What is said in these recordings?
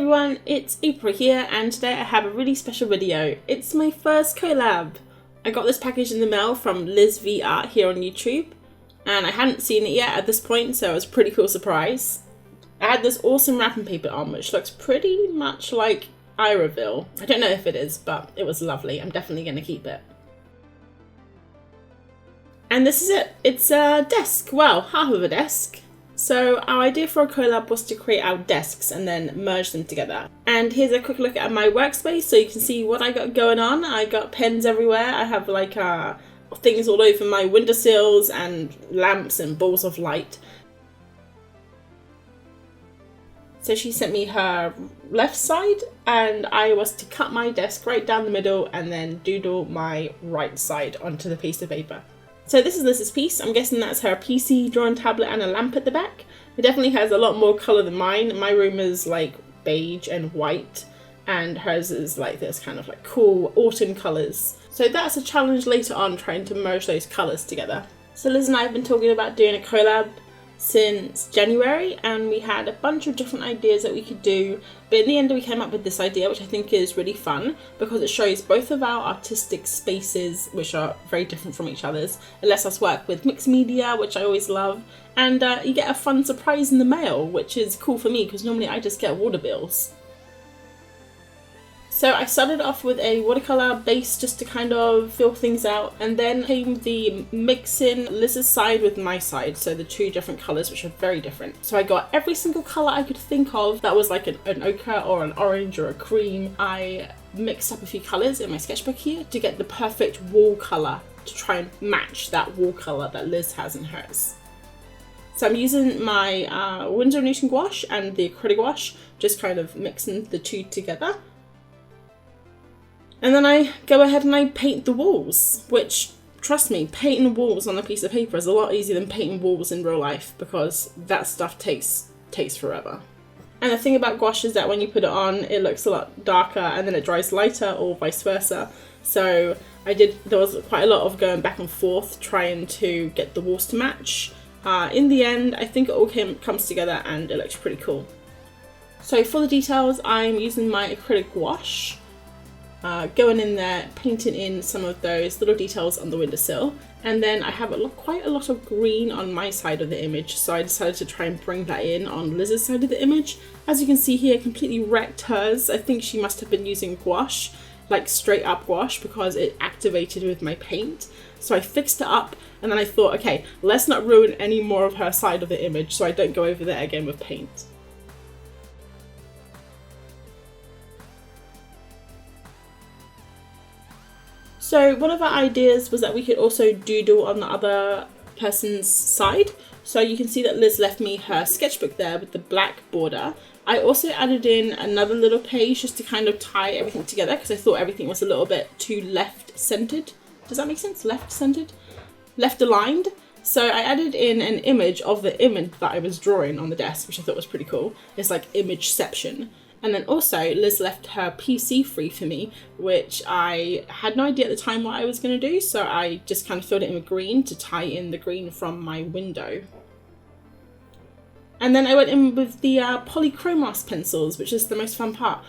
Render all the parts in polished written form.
everyone, it's April here, and today I have a really special video. It's my first collab. I got this package in the mail from Liz V Art here on YouTube, and I hadn't seen it yet at this point, so it was a pretty cool surprise. I had this awesome wrapping paper on, which looks pretty much like Iraville. I don't know if it is, but it was lovely. I'm definitely going to keep it. And this is it. It's a desk. Well, half of a desk. So our idea for a collab was to create our desks and then merge them together. And here's a quick look at my workspace so you can see what I got going on. I got pens everywhere. I have like things all over my windowsills and lamps and balls of light. So she sent me her left side and I was to cut my desk right down the middle and then doodle my right side onto the piece of paper. So this is Liz's piece. I'm guessing that's her PC, drawing tablet and a lamp at the back. It definitely has a lot more colour than mine. My room is like beige and white and hers is like this kind of like cool autumn colours. So that's a challenge later on, trying to merge those colours together. So Liz and I have been talking about doing a collab since January, and we had a bunch of different ideas that we could do, but in the end we came up with this idea, which I think is really fun because it shows both of our artistic spaces, which are very different from each other's. It lets us work with mixed media, which I always love, and you get a fun surprise in the mail, which is cool for me because normally I just get water bills. So I started off with a watercolour base just to kind of fill things out, and then came the mixing Liz's side with my side, so the two different colours which are very different. So I got every single colour I could think of that was like an ochre or an orange or a cream. I mixed up a few colours in my sketchbook here to get the perfect wall colour to try and match that wall colour that Liz has in hers. So I'm using my Winsor & Newton gouache and the acrylic gouache, just kind of mixing the two together. And then I go ahead and I paint the walls, which, trust me, painting walls on a piece of paper is a lot easier than painting walls in real life because that stuff takes forever. And the thing about gouache is that when you put it on, it looks a lot darker and then it dries lighter or vice versa. So there was quite a lot of going back and forth trying to get the walls to match. In the end, I think it all comes together and it looks pretty cool. So for the details, I'm using my acrylic gouache. Going in there, painting in some of those little details on the windowsill, and then I have quite a lot of green on my side of the image, so I decided to try and bring that in on Liz's side of the image. As you can see here, completely wrecked hers. I think she must have been using gouache, like straight up gouache, because it activated with my paint. So I fixed it up, and then I thought, okay, let's not ruin any more of her side of the image so I don't go over there again with paint. So one of our ideas was that we could also doodle on the other person's side. So you can see that Liz left me her sketchbook there with the black border. I also added in another little page just to kind of tie everything together because I thought everything was a little bit too left-centered. Does that make sense? Left-centered? Left-aligned? So I added in an image of the image that I was drawing on the desk, which I thought was pretty cool. It's like imageception. And then also Liz left her PC free for me, which I had no idea at the time what I was going to do, so I just kind of filled it in with green to tie in the green from my window. And then I went in with the Polychromos pencils, which is the most fun part.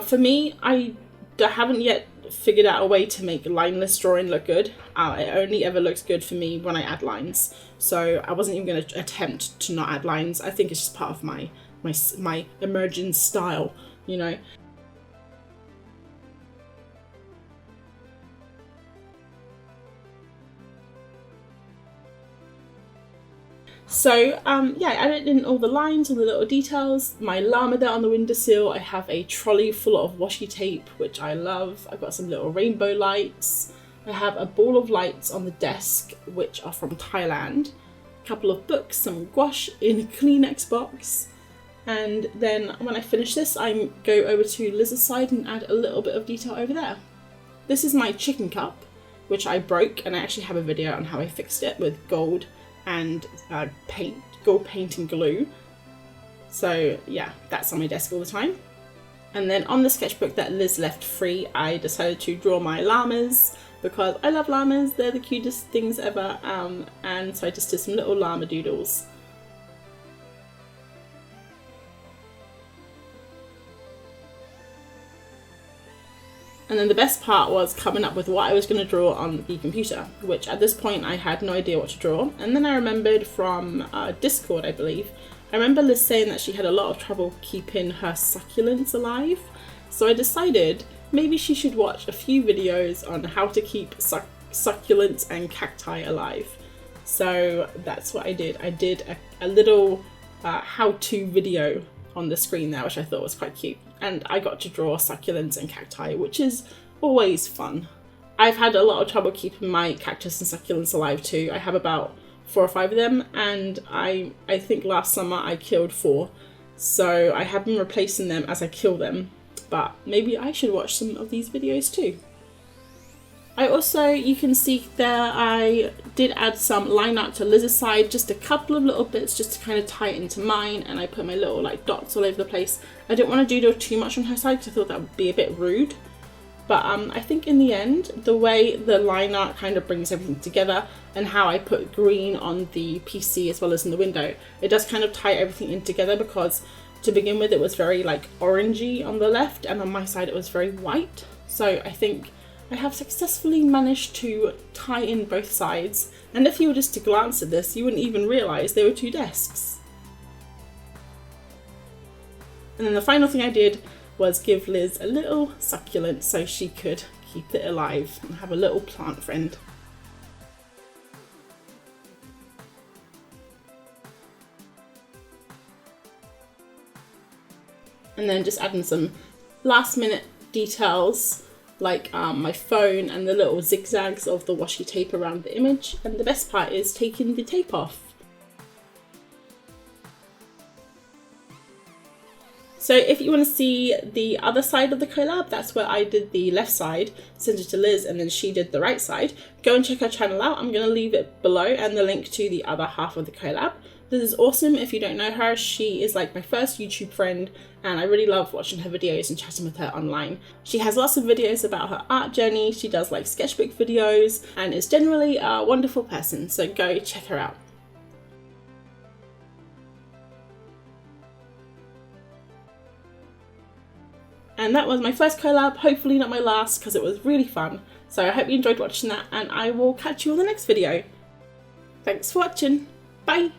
For me, I haven't yet figured out a way to make lineless drawing look good. It only ever looks good for me when I add lines, so I wasn't even going to attempt to not add lines. I think it's just part of my emerging style, you know. So yeah, I added in all the lines, all the little details. My llama there on the windowsill. I have a trolley full of washi tape, which I love. I've got some little rainbow lights. I have a ball of lights on the desk, which are from Thailand. A couple of books, some gouache in a Kleenex box. And then when I finish this, I go over to Liz's side and add a little bit of detail over there. This is my chicken cup, which I broke, and I actually have a video on how I fixed it with gold and gold paint and glue. So yeah, that's on my desk all the time. And then on the sketchbook that Liz left free, I decided to draw my llamas because I love llamas. They're the cutest things ever. And so I just did some little llama doodles. And then the best part was coming up with what I was going to draw on the computer, which at this point I had no idea what to draw. And then I remembered from Discord, I believe, I remember Liz saying that she had a lot of trouble keeping her succulents alive. So I decided maybe she should watch a few videos on how to keep succulents and cacti alive. So that's what I did. I did a little how-to video on the screen there, which I thought was quite cute. And I got to draw succulents and cacti, which is always fun. I've had a lot of trouble keeping my cactus and succulents alive too. I have about 4 or 5 of them, and I think last summer I killed 4. So I have been replacing them as I kill them. But maybe I should watch some of these videos too. I also, you can see there, I did add some line art to Liz's side, just a couple of little bits just to kind of tie it into mine, and I put my little like dots all over the place. I didn't want to do too much on her side because I thought that would be a bit rude. But I think in the end, the way the line art kind of brings everything together and how I put green on the PC as well as in the window, it does kind of tie everything in together, because to begin with it was very like orangey on the left, and on my side it was very white. So I think I have successfully managed to tie in both sides, and if you were just to glance at this, you wouldn't even realise there were 2 desks. And then the final thing I did was give Liz a little succulent so she could keep it alive and have a little plant friend. And then just adding some last minute details like my phone and the little zigzags of the washi tape around the image. And the best part is taking the tape off. So if you want to see the other side of the collab, that's where I did the left side, sent it to Liz, and then she did the right side. Go and check her channel out. I'm going to leave it below, and the link to the other half of the collab. This is awesome. If you don't know her, she is like my first YouTube friend, and I really love watching her videos and chatting with her online. She has lots of videos about her art journey. She does like sketchbook videos and is generally a wonderful person. So go check her out. And that was my first collab, hopefully not my last, because it was really fun. So I hope you enjoyed watching that, and I will catch you on the next video. Thanks for watching. Bye!